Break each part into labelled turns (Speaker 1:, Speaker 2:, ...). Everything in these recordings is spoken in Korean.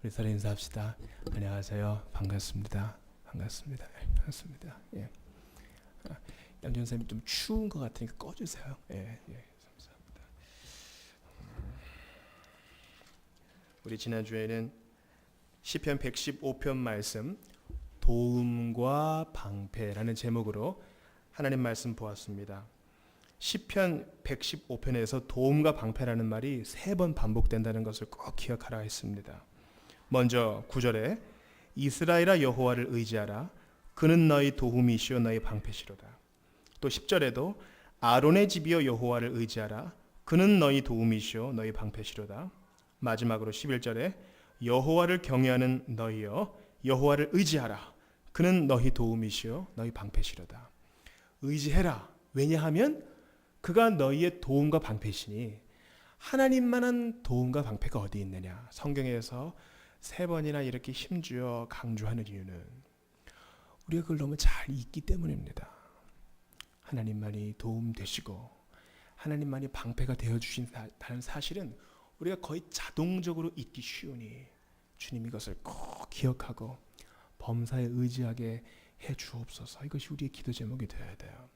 Speaker 1: 우리 서로 인사합시다. 안녕하세요. 반갑습니다. 반갑습니다. 반갑습니다. 예. 양준 쌤이 좀 추운 것 같으니까 꺼주세요. 예, 감사합니다. 우리 지난 주에는 시편 115편 말씀 도움과 방패라는 제목으로 하나님 말씀 보았습니다. 시편 115편에서 도움과 방패라는 말이 3번 반복된다는 것을 꼭 기억하라 했습니다. 먼저 9절에 이스라엘아 여호와를 의지하라 그는 너희 도움이시오 너희 방패시로다. 또 10절에도 아론의 집이여 여호와를 의지하라 그는 너희 도움이시오 너희 방패시로다. 마지막으로 11절에 여호와를 경외하는 너희여 여호와를 의지하라 그는 너희 도움이시오 너희 방패시로다. 의지해라. 왜냐하면 그가 너희의 도움과 방패시니 하나님만한 도움과 방패가 어디 있느냐. 성경에서 3번이나 이렇게 힘주어 강조하는 이유는 우리가 그걸 너무 잘 잊기 때문입니다. 하나님만이 도움 되시고 하나님만이 방패가 되어주신다는 사실은 우리가 거의 자동적으로 잊기 쉬우니 주님 이것을 꼭 기억하고 범사에 의지하게 해 주옵소서. 이것이 우리의 기도 제목이 되어야 돼요.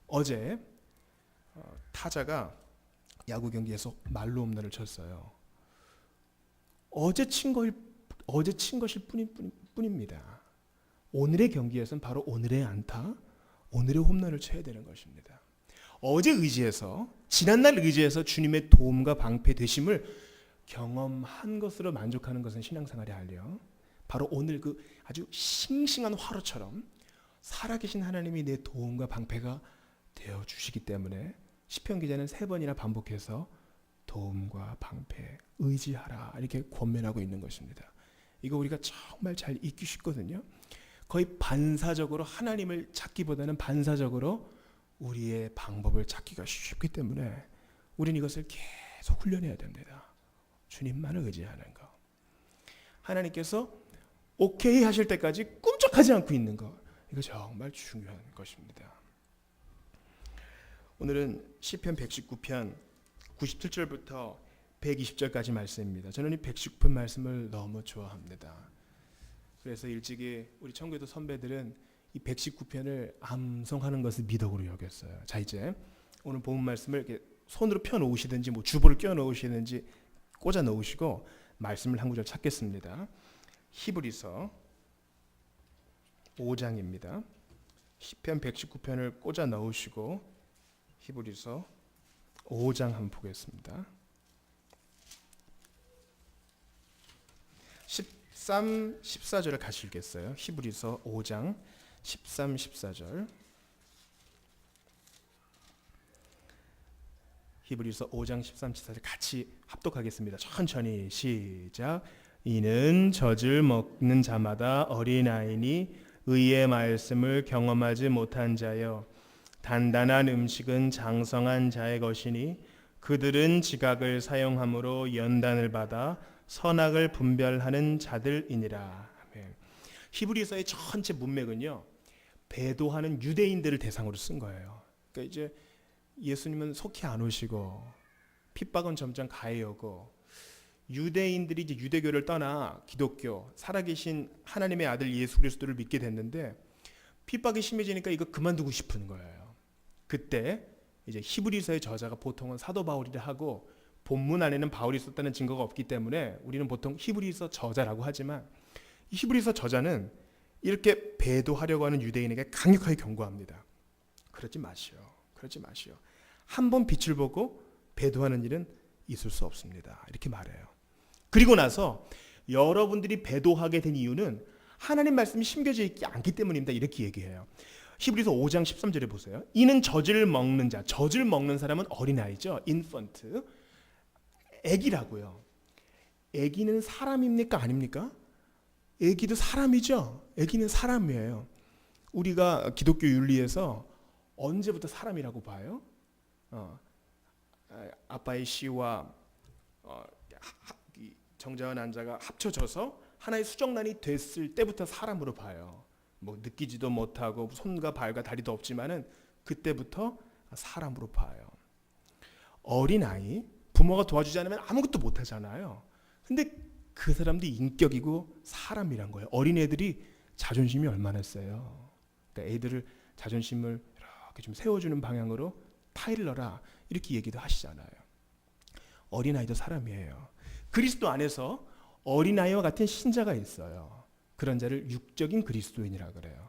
Speaker 1: 어제 타자가 야구 경기에서 말로 홈런을 쳤어요. 어제 친 것일 뿐입니다. 오늘의 경기에서는 바로 오늘의 안타, 오늘의 홈런을 쳐야 되는 것입니다. 어제 의지해서 지난날 의지해서 주님의 도움과 방패 되심을 경험한 것으로 만족하는 것은 신앙생활이 아니에요. 바로 오늘 그 아주 싱싱한 화로처럼 살아계신 하나님이 내 도움과 방패가 되어 주시기 때문에 시편 기자는 3번이나 반복해서 도움과 방패, 의지하라 이렇게 권면하고 있는 것입니다. 이거 우리가 정말 잘 잊기 쉽거든요. 거의 반사적으로 하나님을 찾기보다는 반사적으로 우리의 방법을 찾기가 쉽기 때문에 우리는 이것을 계속 훈련해야 됩니다. 주님만을 의지하는 거. 하나님께서 오케이 하실 때까지 꿈쩍하지 않고 있는 거. 이거 정말 중요한 것입니다. 오늘은 시편 119편 97절부터 120절까지 말씀입니다. 저는 이 119편 말씀을 너무 좋아합니다. 그래서 일찍이 우리 청교도 선배들은 이 119편을 암송하는 것을 미덕으로 여겼어요. 자, 이제 오늘 본문 말씀을 이렇게 손으로 펴 놓으시든지 뭐 주보를 껴 놓으시든지 꽂아 놓으시고 말씀을 한 구절 찾겠습니다. 히브리서 5장입니다. 시편 119편을 꽂아 넣으시고 히브리서 5장 한번 보겠습니다. 13, 14절을 같이 읽겠어요. 히브리서 5장 13, 14절. 히브리서 5장 13, 14절 같이 합독하겠습니다. 천천히 시작. 이는 젖을 먹는 자마다 어린아이니 의의 말씀을 경험하지 못한 자여 단단한 음식은 장성한 자의 것이니 그들은 지각을 사용함으로 연단을 받아 선악을 분별하는 자들이니라. 히브리서의 전체 문맥은요, 배도하는 유대인들을 대상으로 쓴 거예요. 그러니까 이제 예수님은 속히 안 오시고 핍박은 점점 가해오고 유대인들이 이제 유대교를 떠나 기독교, 살아계신 하나님의 아들 예수 그리스도를 믿게 됐는데 핍박이 심해지니까 이거 그만두고 싶은 거예요. 그때 이제 히브리서의 저자가 보통은 사도 바울이라 하고 본문 안에는 바울이 썼다는 증거가 없기 때문에 우리는 보통 히브리서 저자라고 하지만 히브리서 저자는 이렇게 배도하려고 하는 유대인에게 강력하게 경고합니다. 그러지 마시오. 그러지 마시오. 한 번 빛을 보고 배도하는 일은 있을 수 없습니다. 이렇게 말해요. 그리고 나서 여러분들이 배도하게 된 이유는 하나님 말씀이 심겨져 있지 않기 때문입니다. 이렇게 얘기해요. 히브리서 5장 13절에 보세요. 이는 젖을 먹는 자, 젖을 먹는 사람은 어린아이죠. 인펀트. 애기라고요. 애기는 사람입니까? 아닙니까? 애기도 사람이죠. 애기는 사람이에요. 우리가 기독교 윤리에서 언제부터 사람이라고 봐요? 아빠의 씨와 정자와 난자가 합쳐져서 하나의 수정란이 됐을 때부터 사람으로 봐요. 뭐 느끼지도 못하고 손과 발과 다리도 없지만은 그때부터 사람으로 봐요. 어린아이, 부모가 도와주지 않으면 아무것도 못하잖아요. 근데 그 사람도 인격이고 사람이란 거예요. 어린애들이 자존심이 얼마나 세요. 그러니까 애들을 자존심을 이렇게 좀 세워주는 방향으로 타일을 넣어라 이렇게 얘기도 하시잖아요. 어린아이도 사람이에요. 그리스도 안에서 어린아이와 같은 신자가 있어요. 그런 자를 육적인 그리스도인이라 그래요.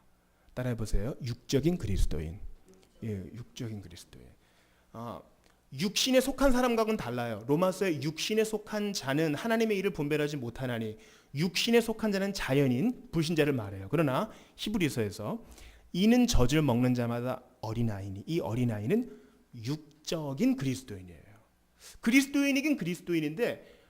Speaker 1: 따라해 보세요. 육적인 그리스도인. 예, 육적인 그리스도인. 육신에 속한 사람과는 달라요. 로마서에 육신에 속한 자는 하나님의 일을 분별하지 못하나니 육신에 속한 자는 자연인 불신자를 말해요. 그러나 히브리서에서 이는 젖을 먹는 자마다 어린아이니 이 어린아이는 육적인 그리스도인이에요. 그리스도인이긴 그리스도인인데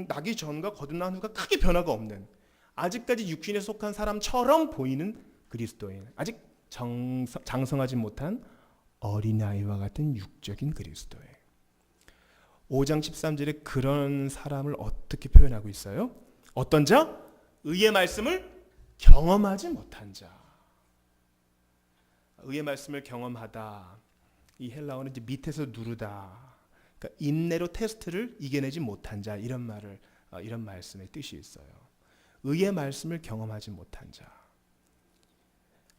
Speaker 1: 나기 전과 거듭난 후가 크게 변화가 없는 아직까지 육신에 속한 사람처럼 보이는 그리스도인, 아직 장성하지 못한 어린아이와 같은 육적인 그리스도인. 5장 13절에 그런 사람을 어떻게 표현하고 있어요? 어떤 자? 의의 말씀을 경험하지 못한 자. 의의 말씀을 경험하다. 이 헬라어는 이제 밑에서 누르다. 그러니까 인내로 테스트를 이겨내지 못한 자 이런 말씀의 뜻이 있어요. 의의 말씀을 경험하지 못한 자.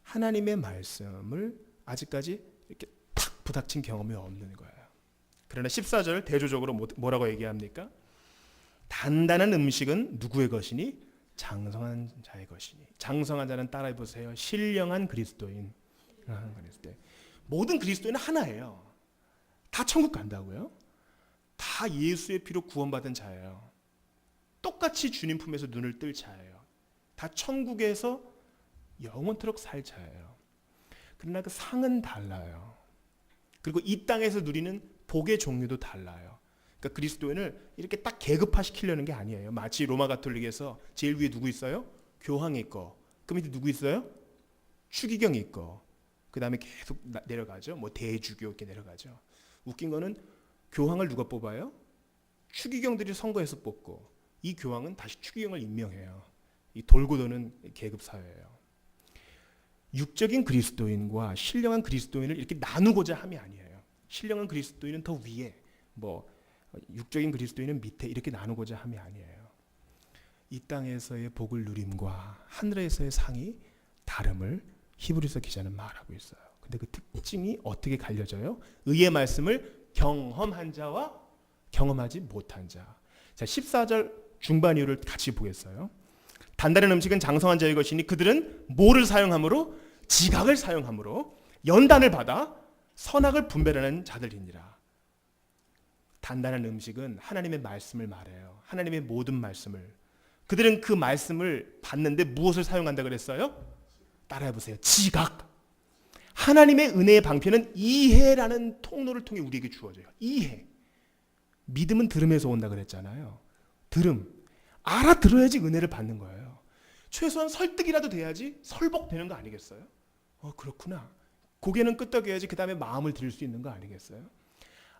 Speaker 1: 하나님의 말씀을 아직까지 이렇게 탁 부닥친 경험이 없는 거예요. 그러나 14절 대조적으로 뭐라고 얘기합니까? 단단한 음식은 누구의 것이니? 장성한 자의 것이니. 장성한 자는 따라해 보세요. 신령한 그리스도인. 모든 그리스도인은 하나예요. 다 천국 간다고요? 다 예수의 피로 구원받은 자예요. 똑같이 주님 품에서 눈을 뜰 자예요. 다 천국에서 영원토록 살 자예요. 그러나 그 상은 달라요. 그리고 이 땅에서 누리는 복의 종류도 달라요. 그러니까 그리스도인을 이렇게 딱 계급화시키려는 게 아니에요. 마치 로마 가톨릭에서 제일 위에 누구 있어요? 교황이 있고 그 밑에 누구 있어요? 추기경이 있고 그 다음에 계속 내려가죠. 뭐 대주교 이렇게 내려가죠. 웃긴 거는 교황을 누가 뽑아요? 추기경들이 선거에서 뽑고 이 교황은 다시 추기경을 임명해요. 이 돌고 도는 계급 사회예요. 육적인 그리스도인과 신령한 그리스도인을 이렇게 나누고자 함이 아니에요. 신령한 그리스도인은 더 위에, 육적인 그리스도인은 밑에 이렇게 나누고자 함이 아니에요. 이 땅에서의 복을 누림과 하늘에서의 상이 다름을 히브리서 기자는 말하고 있어요. 근데 그 특징이 어떻게 갈려져요? 의의 말씀을 경험한 자와 경험하지 못한 자. 자, 14절 중반 이유를 같이 보겠어요. 단단한 음식은 장성한 자의 것이니 그들은 뭐를 사용함으로? 지각을 사용함으로 연단을 받아 선악을 분별하는 자들이니라. 단단한 음식은 하나님의 말씀을 말해요. 하나님의 모든 말씀을. 그들은 그 말씀을 받는데 무엇을 사용한다 그랬어요? 따라해보세요. 지각. 하나님의 은혜의 방편은 이해라는 통로를 통해 우리에게 주어져요. 이해. 믿음은 들음에서 온다 그랬잖아요. 들음. 알아들어야지 은혜를 받는 거예요. 최소한 설득이라도 돼야지 설복되는 거 아니겠어요? 그렇구나. 고개는 끄덕여야지 그 다음에 마음을 들일 수 있는 거 아니겠어요?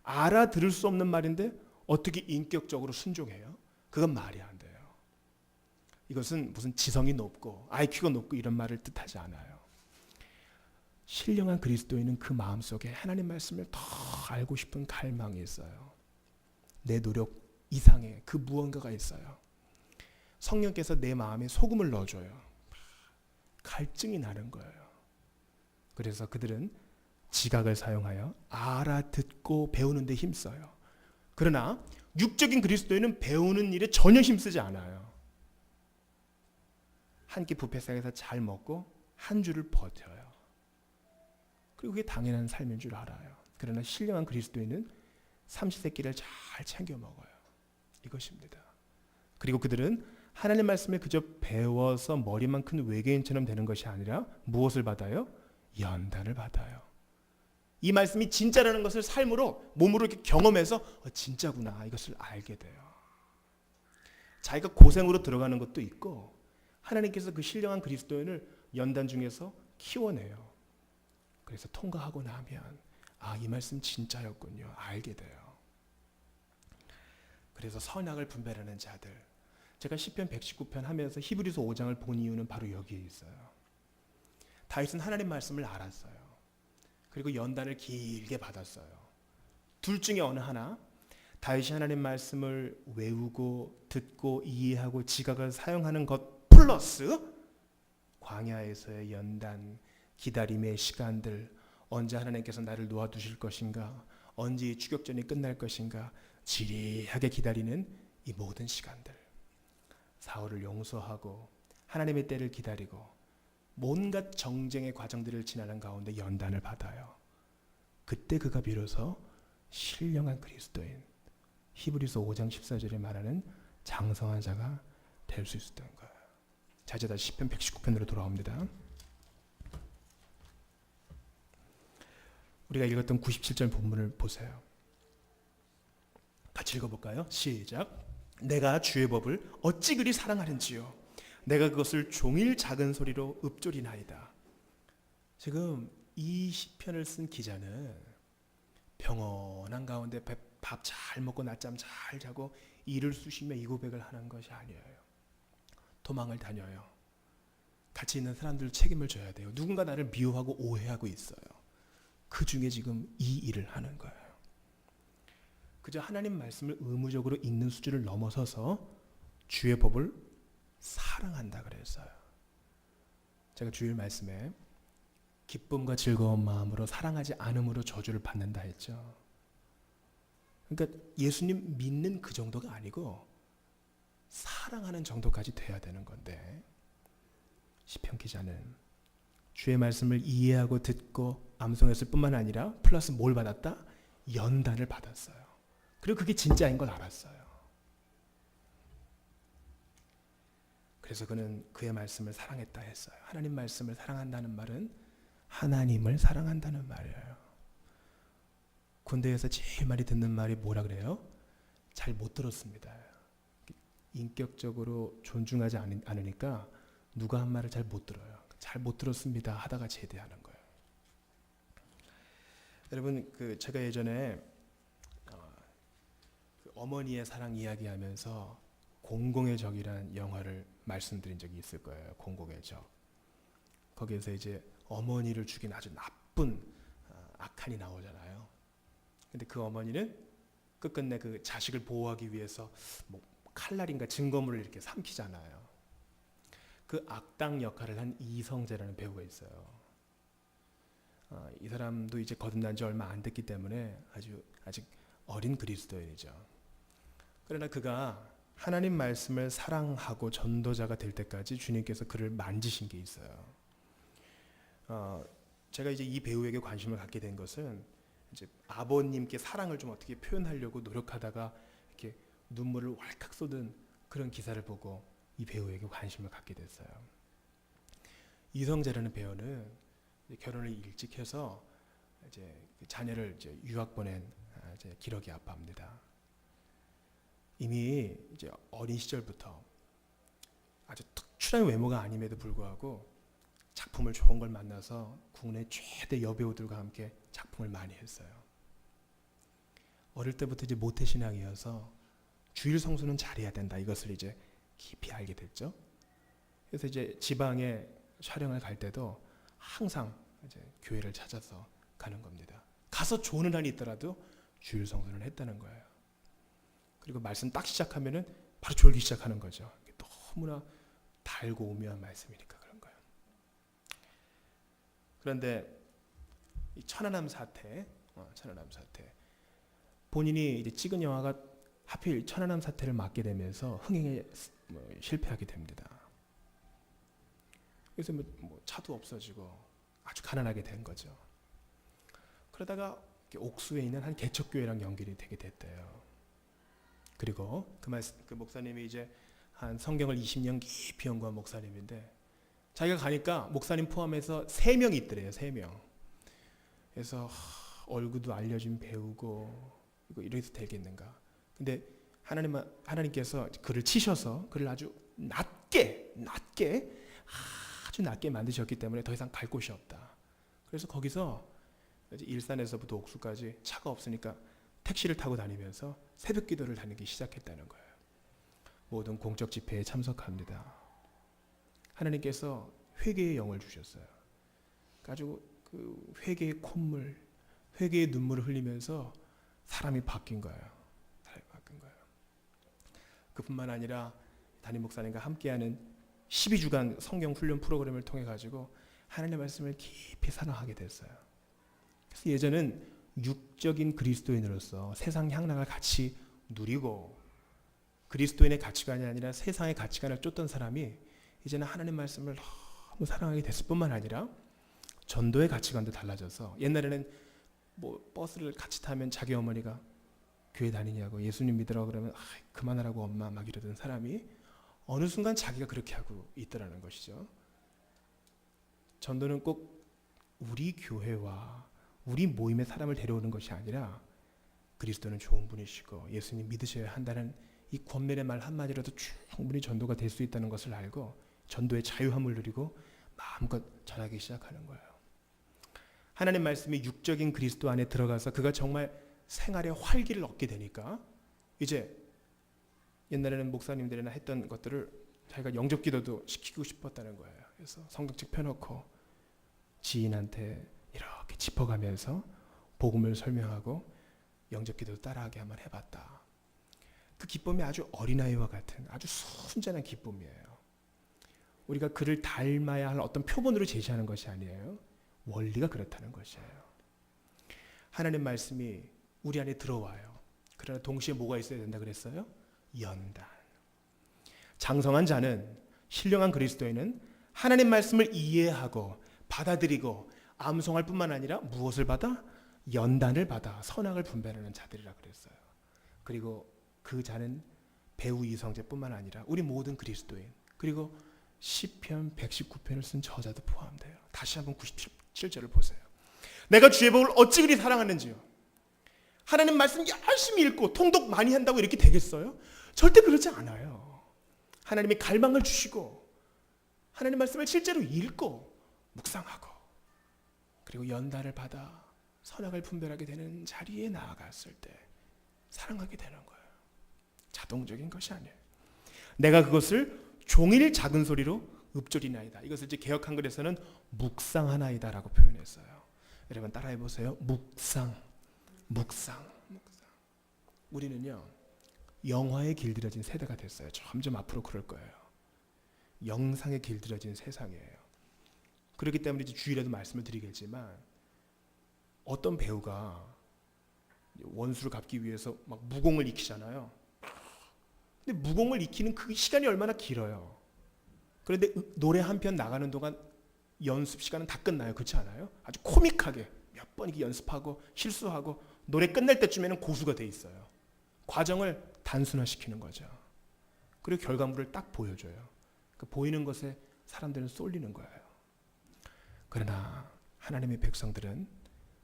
Speaker 1: 알아들을 수 없는 말인데 어떻게 인격적으로 순종해요? 그건 말이 안 돼요. 이것은 무슨 지성이 높고 IQ가 높고 이런 말을 뜻하지 않아요. 신령한 그리스도인은 그 마음속에 하나님 말씀을 더 알고 싶은 갈망이 있어요. 내 노력 이상의 그 무언가가 있어요. 성령께서 내 마음에 소금을 넣어줘요. 갈증이 나는 거예요. 그래서 그들은 지각을 사용하여 알아듣고 배우는 데 힘써요. 그러나 육적인 그리스도인은 배우는 일에 전혀 힘쓰지 않아요. 한 끼 뷔페상에서 잘 먹고 한 줄을 버텨요. 그리고 그게 당연한 삶인 줄 알아요. 그러나 신령한 그리스도인은 삼시세끼를 잘 챙겨 먹어요. 이것입니다. 그리고 그들은 하나님 말씀을 그저 배워서 머리만 큰 외계인처럼 되는 것이 아니라 무엇을 받아요? 연단을 받아요. 이 말씀이 진짜라는 것을 삶으로 몸으로 이렇게 경험해서 진짜구나 이것을 알게 돼요. 자기가 고생으로 들어가는 것도 있고 하나님께서 그 신령한 그리스도인을 연단 중에서 키워내요. 그래서 통과하고 나면 이 말씀 진짜였군요. 알게 돼요. 그래서 선악을 분별하는 자들. 제가 시편 119편 하면서 히브리서 5장을 본 이유는 바로 여기에 있어요. 다윗은 하나님 말씀을 알았어요. 그리고 연단을 길게 받았어요. 둘 중에 어느 하나, 다윗이 하나님 말씀을 외우고 듣고 이해하고 지각을 사용하는 것 플러스 광야에서의 연단, 기다림의 시간들, 언제 하나님께서 나를 놓아두실 것인가, 언제 이 추격전이 끝날 것인가 지리하게 기다리는 이 모든 시간들, 사울을 용서하고 하나님의 때를 기다리고 온갖 정쟁의 과정들을 지나는 가운데 연단을 받아요. 그때 그가 비로소 신령한 그리스도인, 히브리서 5장 14절에 말하는 장성한 자가 될 수 있었던 거예요. 자, 이제 다시 시편 119편으로 돌아옵니다. 우리가 읽었던 97절 본문을 보세요. 같이 읽어볼까요? 시작. 내가 주의 법을 어찌 그리 사랑하는지요. 내가 그것을 종일 작은 소리로 읊조리나이다. 지금 이 시편을 쓴 기자는 평온한 가운데 밥 잘 먹고 낮잠 잘 자고 이를 쑤시며 이 고백을 하는 것이 아니에요. 도망을 다녀요. 같이 있는 사람들 책임을 져야 돼요. 누군가 나를 미워하고 오해하고 있어요. 그 중에 지금 이 일을 하는 거예요. 그저 하나님 말씀을 의무적으로 읽는 수준을 넘어서서 주의 법을 사랑한다 그랬어요. 제가 주일 말씀에 기쁨과 즐거운 마음으로 사랑하지 않음으로 저주를 받는다 했죠. 그러니까 예수님 믿는 그 정도가 아니고 사랑하는 정도까지 돼야 되는 건데, 시편 기자는 주의 말씀을 이해하고 듣고 암송했을 뿐만 아니라 플러스 뭘 받았다? 연단을 받았어요. 그리고 그게 진짜인 걸 알았어요. 그래서 그는 그의 말씀을 사랑했다 했어요. 하나님 말씀을 사랑한다는 말은 하나님을 사랑한다는 말이에요. 군대에서 제일 많이 듣는 말이 뭐라 그래요? 잘 못 들었습니다. 인격적으로 존중하지 않으니까 누가 한 말을 잘 못 들어요. 잘 못 들었습니다 하다가 제대하는 거예요. 여러분, 제가 예전에 어머니의 사랑 이야기하면서 공공의 적이라는 영화를 말씀드린 적이 있을 거예요. 공공의 적. 거기에서 이제 어머니를 죽인 아주 나쁜 악한이 나오잖아요. 근데 그 어머니는 끝끝내 그 자식을 보호하기 위해서 뭐 칼날인가 증거물을 이렇게 삼키잖아요. 그 악당 역할을 한 이성재라는 배우가 있어요. 이 사람도 이제 거듭난 지 얼마 안 됐기 때문에 아직 어린 그리스도인이죠. 그러나 그가 하나님 말씀을 사랑하고 전도자가 될 때까지 주님께서 그를 만지신 게 있어요. 제가 이제 이 배우에게 관심을 갖게 된 것은 이제 아버님께 사랑을 좀 어떻게 표현하려고 노력하다가 이렇게 눈물을 왈칵 쏟은 그런 기사를 보고 이 배우에게 관심을 갖게 됐어요. 이성재라는 배우는 결혼을 일찍 해서 이제 자녀를 이제 유학 보낸 이제 기러기 아빠입니다. 이미 이제 어린 시절부터 아주 특출한 외모가 아님에도 불구하고 작품을 좋은 걸 만나서 국내 최대 여배우들과 함께 작품을 많이 했어요. 어릴 때부터 이제 모태 신앙이어서 주일 성수는 잘해야 된다, 이것을 이제 깊이 알게 됐죠. 그래서 이제 지방에 촬영을 갈 때도 항상 이제 교회를 찾아서 가는 겁니다. 가서 좋은 한이 있더라도 주일 성수는 했다는 거예요. 그리고 말씀 딱 시작하면은 바로 졸기 시작하는 거죠. 너무나 달고 오묘한 말씀이니까 그런 거예요. 그런데 이 천안함 사태, 본인이 이제 찍은 영화가 하필 천안함 사태를 맡게 되면서 흥행에 실패하게 됩니다. 그래서 뭐 차도 없어지고 아주 가난하게 된 거죠. 그러다가 옥수에 있는 한 개척교회랑 연결이 되게 됐대요. 그리고 그 목사님이 이제 한 성경을 20년 깊이 연구한 목사님인데, 자기가 가니까 목사님 포함해서 3명이 있더래요. 3명. 그래서 얼굴도 알려진 배우고 이래도 되겠는가. 근데 하나님께서 그를 치셔서 그를 아주 낮게 만드셨기 때문에 더 이상 갈 곳이 없다. 그래서 거기서 이제 일산에서부터 옥수까지 차가 없으니까 택시를 타고 다니면서 새벽 기도를 다니기 시작했다는 거예요. 모든 공적 집회에 참석합니다. 하나님께서 회개의 영을 주셨어요. 가지고 그 회개의 콧물, 회개의 눈물을 흘리면서 사람이 바뀐 거예요. 그뿐만 아니라 담임 목사님과 함께하는 12주간 성경 훈련 프로그램을 통해 가지고 하나님의 말씀을 깊이 사랑하게 됐어요. 그래서 예전은 육적인 그리스도인으로서 세상 향락을 같이 누리고 그리스도인의 가치관이 아니라 세상의 가치관을 쫓던 사람이 이제는 하나님 말씀을 너무 사랑하게 됐을 뿐만 아니라 전도의 가치관도 달라져서 옛날에는 뭐 버스를 같이 타면 자기 어머니가 교회 다니냐고 예수님 믿으라고 그러면 그만하라고 엄마 막 이러던 사람이 어느 순간 자기가 그렇게 하고 있더라는 것이죠. 전도는 꼭 우리 교회와 우리 모임의 사람을 데려오는 것이 아니라 그리스도는 좋은 분이시고 예수님 믿으셔야 한다는 이 권면의 말 한마디라도 충분히 전도가 될 수 있다는 것을 알고 전도의 자유함을 누리고 마음껏 전하기 시작하는 거예요. 하나님 말씀이 육적인 그리스도 안에 들어가서 그가 정말 생활의 활기를 얻게 되니까 이제 옛날에는 목사님들이나 했던 것들을 자기가 영접 기도도 시키고 싶었다는 거예요. 그래서 성경책 펴놓고 지인한테 이렇게 짚어가면서 복음을 설명하고 영접 기도도 따라하게 한번 해봤다. 그 기쁨이 아주 어린아이와 같은 아주 순전한 기쁨이에요. 우리가 그를 닮아야 할 어떤 표본으로 제시하는 것이 아니에요. 원리가 그렇다는 것이에요. 하나님 말씀이 우리 안에 들어와요. 그러나 동시에 뭐가 있어야 된다 그랬어요? 연단. 장성한 자는, 신령한 그리스도인은 하나님 말씀을 이해하고 받아들이고 암송할 뿐만 아니라 무엇을 받아? 연단을 받아 선악을 분별하는 자들이라 그랬어요. 그리고 그 자는 배우 이성재뿐만 아니라 우리 모든 그리스도인, 그리고 시편 119편을 쓴 저자도 포함돼요. 다시 한번 97절을 보세요. 내가 주의 법을 어찌 그리 사랑하는지요. 하나님 말씀 열심히 읽고 통독 많이 한다고 이렇게 되겠어요? 절대 그렇지 않아요. 하나님이 갈망을 주시고 하나님 말씀을 실제로 읽고 묵상하고 그리고 연단을 받아 선악을 분별하게 되는 자리에 나아갔을 때 사랑하게 되는 거예요. 자동적인 것이 아니에요. 내가 그것을 종일 작은 소리로 읊조리나이다. 이것을 이제 개역 한글에서는 묵상하나이다라고 표현했어요. 여러분 따라해 보세요. 묵상. 우리는요 영화에 길들여진 세대가 됐어요. 점점 앞으로 그럴 거예요. 영상에 길들여진 세상이에요. 그렇기 때문에 이제 주일에도 말씀을 드리겠지만 어떤 배우가 원수를 갚기 위해서 막 무공을 익히잖아요. 근데 무공을 익히는 그 시간이 얼마나 길어요. 그런데 노래 한 편 나가는 동안 연습 시간은 다 끝나요. 그렇지 않아요? 아주 코믹하게 몇 번 이렇게 연습하고 실수하고 노래 끝날 때쯤에는 고수가 돼 있어요. 과정을 단순화시키는 거죠. 그리고 결과물을 딱 보여줘요. 그 보이는 것에 사람들은 쏠리는 거예요. 그러나 하나님의 백성들은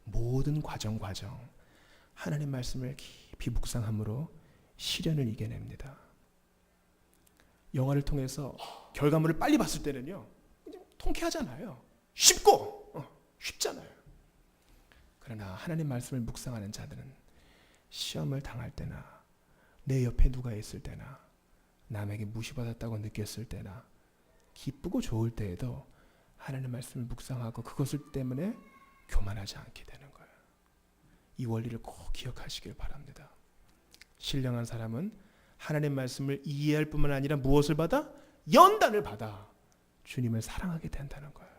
Speaker 1: 모든 과정 하나님 말씀을 깊이 묵상함으로 시련을 이겨냅니다. 영화를 통해서 결과물을 빨리 봤을 때는요 그냥 통쾌하잖아요. 쉽잖아요. 그러나 하나님 말씀을 묵상하는 자들은 시험을 당할 때나 내 옆에 누가 있을 때나 남에게 무시받았다고 느꼈을 때나 기쁘고 좋을 때에도 하나님 말씀을 묵상하고 그것을 때문에 교만하지 않게 되는 거예요. 이 원리를 꼭 기억하시길 바랍니다. 신령한 사람은 하나님 말씀을 이해할 뿐만 아니라 무엇을 받아? 연단을 받아 주님을 사랑하게 된다는 거예요.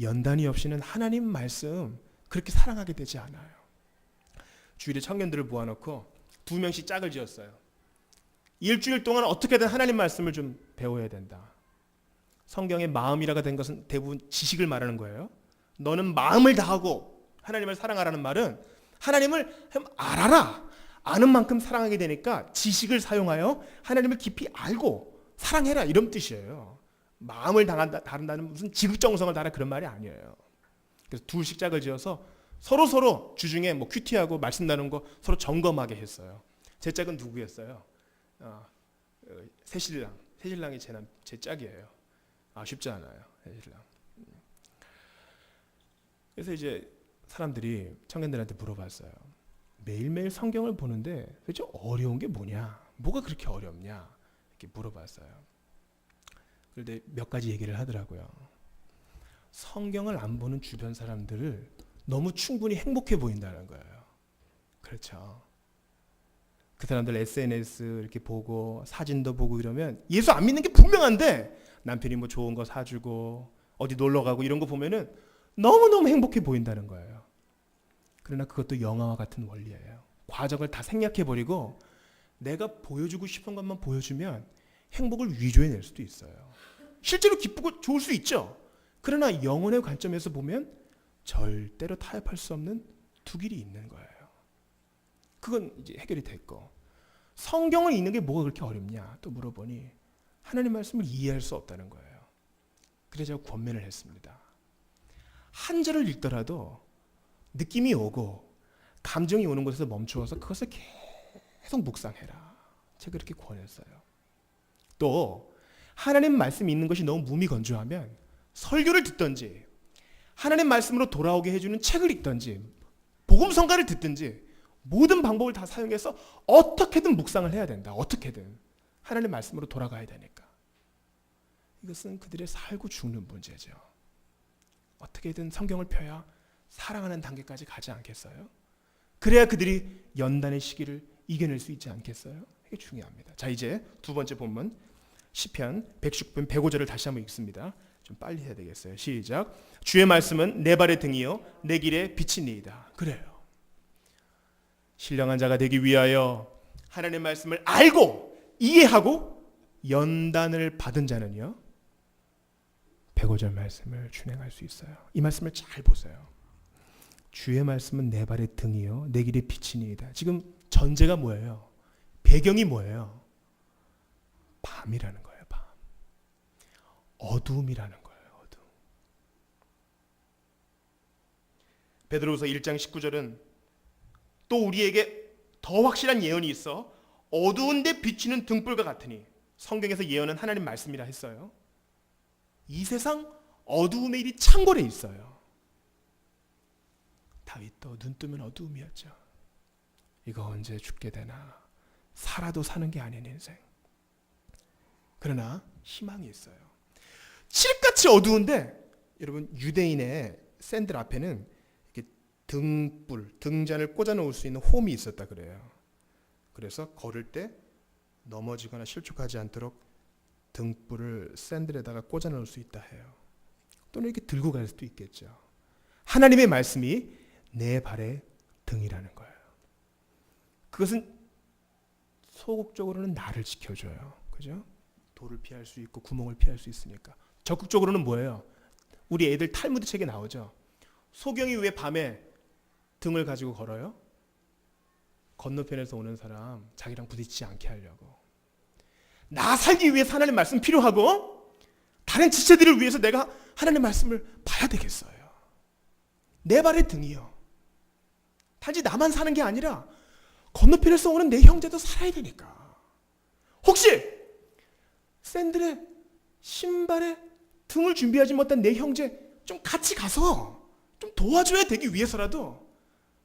Speaker 1: 연단이 없이는 하나님 말씀 그렇게 사랑하게 되지 않아요. 주일에 청년들을 모아놓고 2명씩 짝을 지었어요. 일주일 동안 어떻게든 하나님 말씀을 좀 배워야 된다. 성경의 마음이라가 된 것은 대부분 지식을 말하는 거예요. 너는 마음을 다하고 하나님을 사랑하라는 말은 하나님을 알아라. 아는 만큼 사랑하게 되니까 지식을 사용하여 하나님을 깊이 알고 사랑해라 이런 뜻이에요. 마음을 다룬다는 무슨 지극정성을 다라 그런 말이 아니에요. 그래서 둘씩 짝을 지어서 서로 주중에 뭐 큐티하고 말씀 나누는 거 서로 점검하게 했어요. 제 짝은 누구였어요? 새신랑이 제 짝이에요. 쉽지 않아요. 새신랑. 그래서 이제 사람들이 청년들한테 물어봤어요. 매일매일 성경을 보는데 도대체 어려운 게 뭐냐? 뭐가 그렇게 어렵냐? 이렇게 물어봤어요. 그런데 몇 가지 얘기를 하더라고요. 성경을 안 보는 주변 사람들을 너무 충분히 행복해 보인다는 거예요. 그렇죠. 그 사람들 SNS 이렇게 보고 사진도 보고 이러면 예수 안 믿는 게 분명한데 남편이 뭐 좋은 거 사주고 어디 놀러 가고 이런 거 보면은 너무너무 행복해 보인다는 거예요. 그러나 그것도 영화와 같은 원리예요. 과정을 다 생략해버리고 내가 보여주고 싶은 것만 보여주면 행복을 위조해낼 수도 있어요. 실제로 기쁘고 좋을 수 있죠. 그러나 영혼의 관점에서 보면 절대로 타협할 수 없는 두 길이 있는 거예요. 그건 이제 해결이 됐고, 성경을 읽는 게 뭐가 그렇게 어렵냐 또 물어보니 하나님 말씀을 이해할 수 없다는 거예요. 그래서 제가 권면을 했습니다. 한 절을 읽더라도 느낌이 오고 감정이 오는 곳에서 멈추어서 그것을 계속 묵상해라. 제가 그렇게 권했어요. 또 하나님 말씀이 있는 것이 너무 무미건조하면 설교를 듣든지 하나님 말씀으로 돌아오게 해주는 책을 읽든지 복음성가를 듣든지 모든 방법을 다 사용해서 어떻게든 묵상을 해야 된다. 어떻게든 하나님 말씀으로 돌아가야 되니까. 이것은 그들의 살고 죽는 문제죠. 어떻게든 성경을 펴야 사랑하는 단계까지 가지 않겠어요? 그래야 그들이 연단의 시기를 이겨낼 수 있지 않겠어요? 이게 중요합니다. 자, 이제 두 번째 본문 시편 119편 105절을 다시 한번 읽습니다. 좀 빨리 해야 되겠어요. 시작. 주의 말씀은 내 발의 등이요 내 길에 빛이니이다. 그래요. 신령한 자가 되기 위하여 하나님의 말씀을 알고 이해하고 연단을 받은 자는요 105절 말씀을 준행할 수 있어요. 이 말씀을 잘 보세요. 주의 말씀은 내 발의 등이요 내 길의 빛이니이다. 지금 전제가 뭐예요? 배경이 뭐예요? 밤이라는 거예요. 밤. 어두움이라는 거예요. 어두움. 베드로후서 1장 19절은 또 우리에게 더 확실한 예언이 있어 어두운데 비치는 등불과 같으니, 성경에서 예언은 하나님 말씀이라 했어요. 이 세상 어두움의 일이 창궐해 있어요. 다윗도 눈 뜨면 어두움이었죠. 이거 언제 죽게 되나, 살아도 사는 게 아닌 인생. 그러나 희망이 있어요. 칠흑같이 어두운데 여러분 유대인의 샌들 앞에는 이렇게 등불, 등잔을 꽂아 놓을 수 있는 홈이 있었다 그래요. 그래서 걸을 때 넘어지거나 실족하지 않도록 등불을 샌들에다가 꽂아 놓을 수 있다 해요. 또는 이렇게 들고 갈 수도 있겠죠. 하나님의 말씀이 내 발의 등이라는 거예요. 그것은 소극적으로는 나를 지켜줘요. 그죠? 돌을 피할 수 있고 구멍을 피할 수 있으니까. 적극적으로는 뭐예요? 우리 애들 탈무드 책에 나오죠. 소경이 왜 밤에 등을 가지고 걸어요? 건너편에서 오는 사람 자기랑 부딪히지 않게 하려고. 나 살기 위해서 하나님 말씀 필요하고 다른 지체들을 위해서 내가 하나님 말씀을 봐야 되겠어요. 내 발의 등이요. 단지 나만 사는 게 아니라 건너편에서 오는 내 형제도 살아야 되니까. 혹시 샌들의 신발에 등을 준비하지 못한 내 형제 좀 같이 가서 좀 도와줘야 되기 위해서라도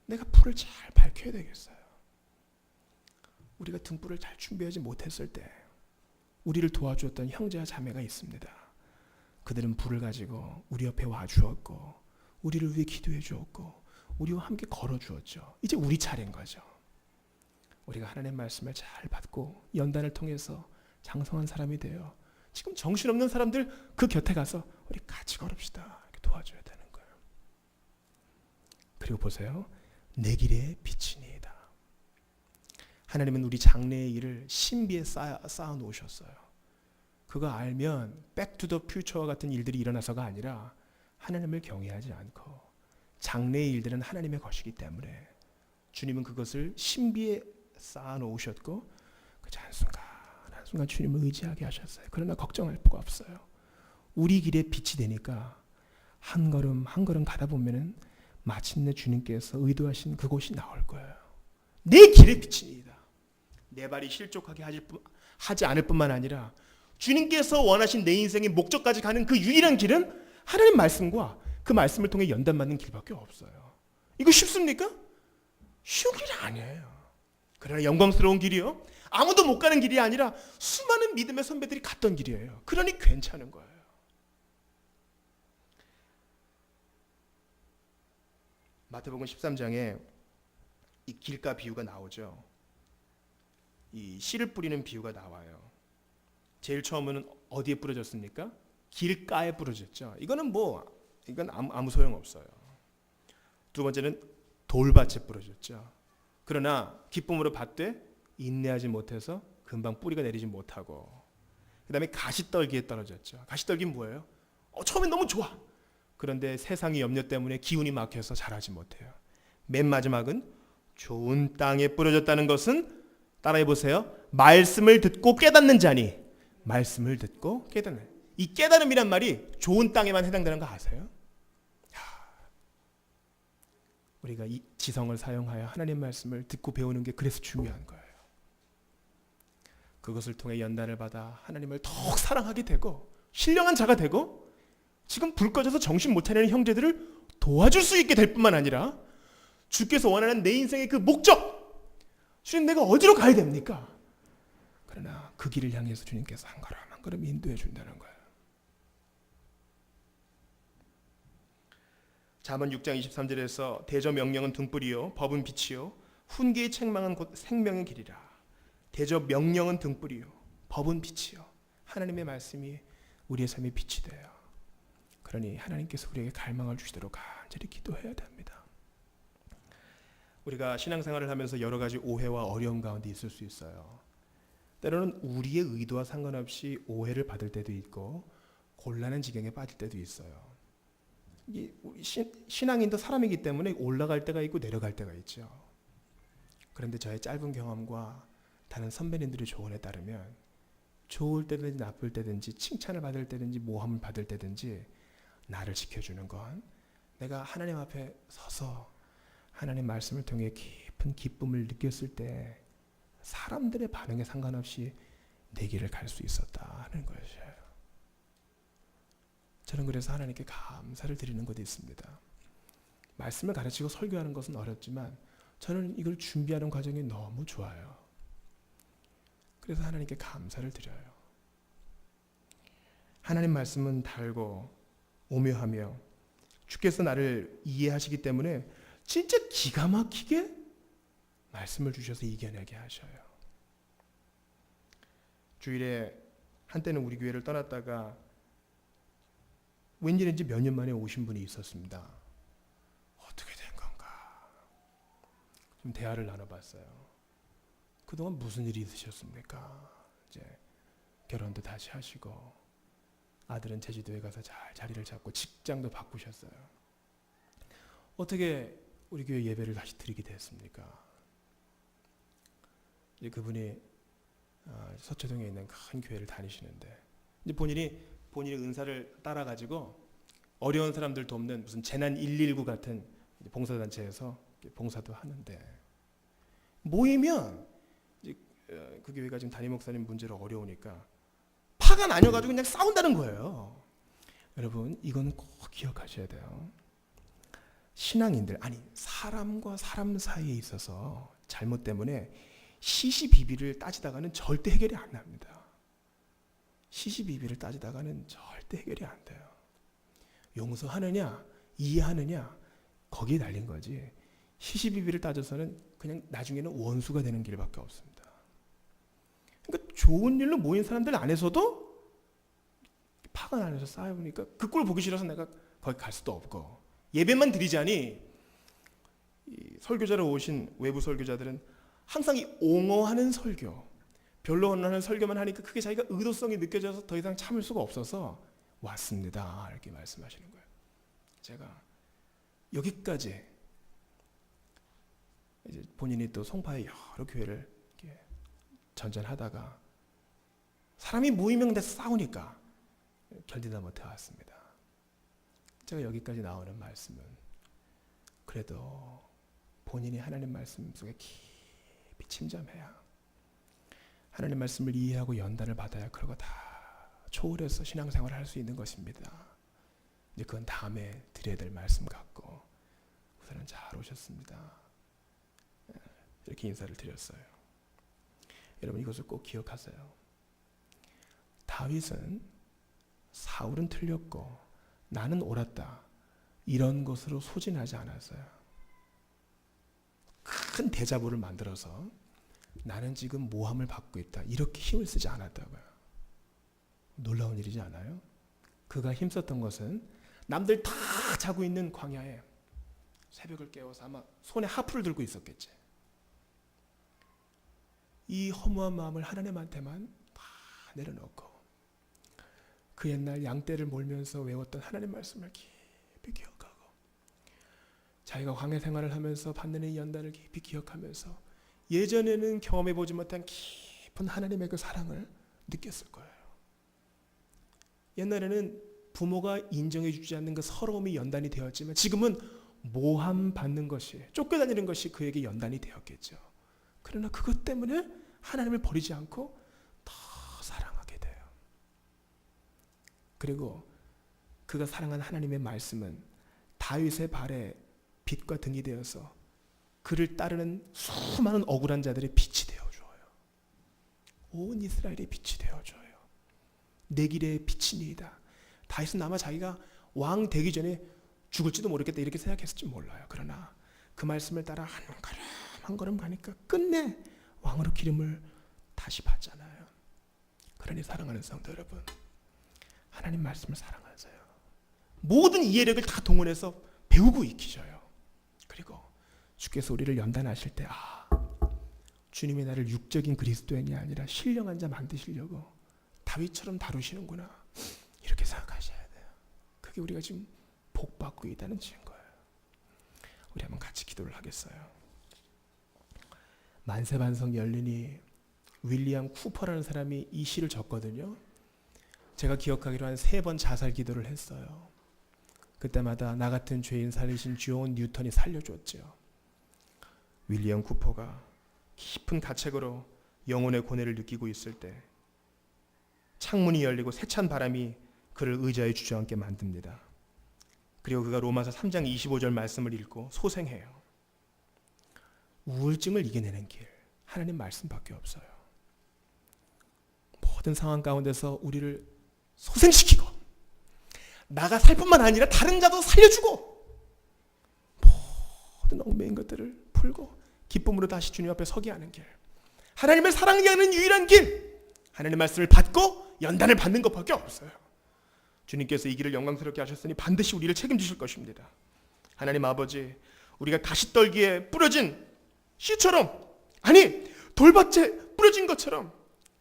Speaker 1: 내가 불을 잘 밝혀야 되겠어요. 우리가 등불을 잘 준비하지 못했을 때 우리를 도와주었던 형제와 자매가 있습니다. 그들은 불을 가지고 우리 옆에 와주었고 우리를 위해 기도해 주었고 우리와 함께 걸어 주었죠. 이제 우리 차례인 거죠. 우리가 하나님의 말씀을 잘 받고 연단을 통해서 장성한 사람이 되어 지금 정신없는 사람들 그 곁에 가서 우리 같이 걸읍시다. 이렇게 도와줘야 되는 거예요. 그리고 보세요. 내 길에 빛이니이다. 하나님은 우리 장래의 일을 신비에 쌓아 놓으셨어요. 그거 알면 백투더 퓨처와 같은 일들이 일어나서가 아니라 하나님을 경외하지 않고 장래의 일들은 하나님의 것이기 때문에 주님은 그것을 신비에 쌓아 놓으셨고 그 한순간 주님을 의지하게 하셨어요. 그러나 걱정할 필요가 없어요. 우리 길에 빛이 되니까 한 걸음 한 걸음 가다 보면은 마침내 주님께서 의도하신 그곳이 나올 거예요. 내 길에 빛이니이다. 내 발이 실족하게 하지 않을 뿐만 아니라 주님께서 원하신 내 인생의 목적까지 가는 그 유일한 길은 하나님 말씀과 그 말씀을 통해 연단받는 길밖에 없어요. 이거 쉽습니까? 쉬운 길이 아니에요. 그러나 영광스러운 길이요. 아무도 못 가는 길이 아니라 수많은 믿음의 선배들이 갔던 길이에요. 그러니 괜찮은 거예요. 마태복음 13장에 이 길가 비유가 나오죠. 이 씨를 뿌리는 비유가 나와요. 제일 처음에는 어디에 뿌려졌습니까? 길가에 뿌려졌죠. 이건 아무 소용 없어요. 두 번째는 돌밭에 뿌려졌죠. 그러나 기쁨으로 받되 인내하지 못해서 금방 뿌리가 내리지 못하고, 그다음에 가시떨기에 떨어졌죠. 가시떨기는 뭐예요? 처음엔 너무 좋아. 그런데 세상의 염려 때문에 기운이 막혀서 자라지 못해요. 맨 마지막은 좋은 땅에 뿌려졌다는 것은, 따라해 보세요. 말씀을 듣고 깨닫는 자니. 말씀을 듣고 깨닫는. 이 깨달음이란 말이 좋은 땅에만 해당되는 거 아세요? 우리가 이 지성을 사용하여 하나님 말씀을 듣고 배우는 게 그래서 중요한 거예요. 그것을 통해 연단을 받아 하나님을 더욱 사랑하게 되고 신령한 자가 되고, 지금 불 꺼져서 정신 못 차리는 형제들을 도와줄 수 있게 될 뿐만 아니라, 주께서 원하는 내 인생의 그 목적, 주님 내가 어디로 가야 됩니까? 그러나 그 길을 향해서 주님께서 한 걸음 한 걸음 인도해 준다는 거예요. 잠언 6장 23절에서 대저 명령은 등불이요 법은 빛이요 훈계의 책망은 곧 생명의 길이라. 대저 명령은 등불이요 법은 빛이요. 하나님의 말씀이 우리의 삶에 빛이 돼요. 그러니 하나님께서 우리에게 갈망을 주시도록 간절히 기도해야 됩니다. 우리가 신앙생활을 하면서 여러 가지 오해와 어려움 가운데 있을 수 있어요. 때로는 우리의 의도와 상관없이 오해를 받을 때도 있고 곤란한 지경에 빠질 때도 있어요. 신앙인도 사람이기 때문에 올라갈 때가 있고 내려갈 때가 있죠. 그런데 저의 짧은 경험과 다른 선배님들의 조언에 따르면, 좋을 때든지 나쁠 때든지 칭찬을 받을 때든지 모함을 받을 때든지 나를 지켜주는 건, 내가 하나님 앞에 서서 하나님 말씀을 통해 깊은 기쁨을 느꼈을 때 사람들의 반응에 상관없이 내 길을 갈 수 있었다 하는 것이에요. 저는 그래서 하나님께 감사를 드리는 것도 있습니다. 말씀을 가르치고 설교하는 것은 어렵지만 저는 이걸 준비하는 과정이 너무 좋아요. 그래서 하나님께 감사를 드려요. 하나님 말씀은 달고 오묘하며 주께서 나를 이해하시기 때문에 진짜 기가 막히게 말씀을 주셔서 이겨내게 하셔요. 주일에 한때는 우리 교회를 떠났다가 웬일인지 몇 년 만에 오신 분이 있었습니다. 어떻게 된 건가? 좀 대화를 나눠봤어요. 그동안 무슨 일이 있으셨습니까? 이제 결혼도 다시 하시고 아들은 제주도에 가서 잘 자리를 잡고 직장도 바꾸셨어요. 어떻게 우리 교회 예배를 다시 드리게 됐습니까? 이제 그분이 서초동에 있는 큰 교회를 다니시는데, 이제 본인의 은사를 따라 가지고 어려운 사람들 돕는 무슨 재난 119 같은 봉사단체에서 봉사도 하는데, 모이면 이제 그 교회가 지금 담임 목사님 문제로 어려우니까 파가 나뉘어가지고 그냥 싸운다는 거예요. 여러분, 이거는 꼭 기억하셔야 돼요. 신앙인들, 아니 사람과 사람 사이에 있어서 잘못 때문에 시시비비를 따지다가는 절대 해결이 안 납니다. 시시비비를 따지다가는 절대 해결이 안 돼요. 용서하느냐 이해하느냐 거기에 달린 거지, 시시비비를 따져서는 그냥 나중에는 원수가 되는 길밖에 없습니다. 그러니까 좋은 일로 모인 사람들 안에서도 파가 나면서 쌓여오니까 그 꼴 보기 싫어서 내가 거기 갈 수도 없고, 예배만 드리자니 이 설교자로 오신 외부 설교자들은 항상 이 옹호하는 설교, 변론하는 설교만 하니까 그게 자기가 의도성이 느껴져서 더 이상 참을 수가 없어서 왔습니다, 이렇게 말씀하시는 거예요. 제가 여기까지, 이제 본인이 또 송파의 여러 교회를 이렇게 전전하다가 사람이 모이면 돼서 싸우니까 견디다 못해 왔습니다. 제가 여기까지 나오는 말씀은 그래도 본인이 하나님 말씀 속에 깊이 침잠해야, 하나님 말씀을 이해하고 연단을 받아야 그러고 다 초월해서 신앙생활을 할 수 있는 것입니다. 이제 그건 다음에 드려야 될 말씀 같고, 우선은 잘 오셨습니다. 이렇게 인사를 드렸어요. 여러분, 이것을 꼭 기억하세요. 다윗은 사울은 틀렸고 나는 옳았다, 이런 것으로 소진하지 않았어요. 큰 대자보를 만들어서 나는 지금 모함을 받고 있다. 이렇게 힘을 쓰지 않았다고요. 놀라운 일이지 않아요? 그가 힘썼던 것은 남들 다 자고 있는 광야에 새벽을 깨워서 아마 손에 하프를 들고 있었겠지. 이 허무한 마음을 하나님한테만 다 내려놓고 그 옛날 양떼를 몰면서 외웠던 하나님 말씀을 깊이 기억하고 자기가 광야 생활을 하면서 받는 이 연단을 깊이 기억하면서 예전에는 경험해보지 못한 깊은 하나님의 그 사랑을 느꼈을 거예요. 옛날에는 부모가 인정해주지 않는 그 서러움이 연단이 되었지만 지금은 모함 받는 것이, 쫓겨다니는 것이 그에게 연단이 되었겠죠. 그러나 그것 때문에 하나님을 버리지 않고 더 사랑하게 돼요. 그리고 그가 사랑한 하나님의 말씀은 다윗의 발에 빛과 등이 되어서 그를 따르는 수많은 억울한 자들의 빛이 되어줘요. 온 이스라엘의 빛이 되어줘요. 내 길의 빛이니이다. 다윗은 아마 자기가 왕 되기 전에 죽을지도 모르겠다 이렇게 생각했을지 몰라요. 그러나 그 말씀을 따라 한 걸음 한 걸음 가니까 끝내 왕으로 기름을 다시 받잖아요. 그러니 사랑하는 성도 여러분, 하나님 말씀을 사랑하세요. 모든 이해력을 다 동원해서 배우고 익히셔요. 그리고 주께서 우리를 연단하실 때 주님이 나를 육적인 그리스도인이 아니라 신령한 자 만드시려고 다윗처럼 다루시는구나 이렇게 생각하셔야 돼요. 그게 우리가 지금 복받고 있다는 증거예요. 우리 한번 같이 기도를 하겠어요. 만세반성 열린이 윌리엄 쿠퍼라는 사람이 이 시를 적거든요. 제가 기억하기로 한 3번 자살 기도를 했어요. 그때마다 나 같은 죄인 살리신 존 뉴턴이 살려줬죠. 윌리엄 쿠퍼가 깊은 가책으로 영혼의 고뇌를 느끼고 있을 때 창문이 열리고 세찬 바람이 그를 의자에 주저앉게 만듭니다. 그리고 그가 로마서 3장 25절 말씀을 읽고 소생해요. 우울증을 이겨내는 길, 하나님 말씀밖에 없어요. 모든 상황 가운데서 우리를 소생시키고 나가 살 뿐만 아니라 다른 자도 살려주고 모든 얽매인 것들을 풀고 기쁨으로 다시 주님 앞에 서게 하는 길, 하나님을 사랑하게 하는 유일한 길, 하나님의 말씀을 받고 연단을 받는 것밖에 없어요. 주님께서 이 길을 영광스럽게 하셨으니 반드시 우리를 책임지실 것입니다. 하나님 아버지, 우리가 가시떨기에 뿌려진 씨처럼, 아니 돌밭에 뿌려진 것처럼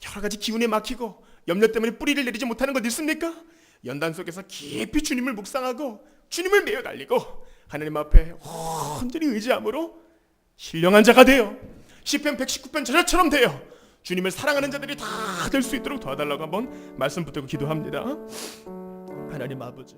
Speaker 1: 여러 가지 기운에 막히고 염려 때문에 뿌리를 내리지 못하는 것 있습니까? 연단 속에서 깊이 주님을 묵상하고 주님을 매여 달리고 하나님 앞에 온전히 의지함으로 신령한 자가 되어 시편 119편 저자처럼 되어 주님을 사랑하는 자들이 다 될 수 있도록 도와달라고 한번 말씀 붙들고 기도합니다. 하나님 아버지,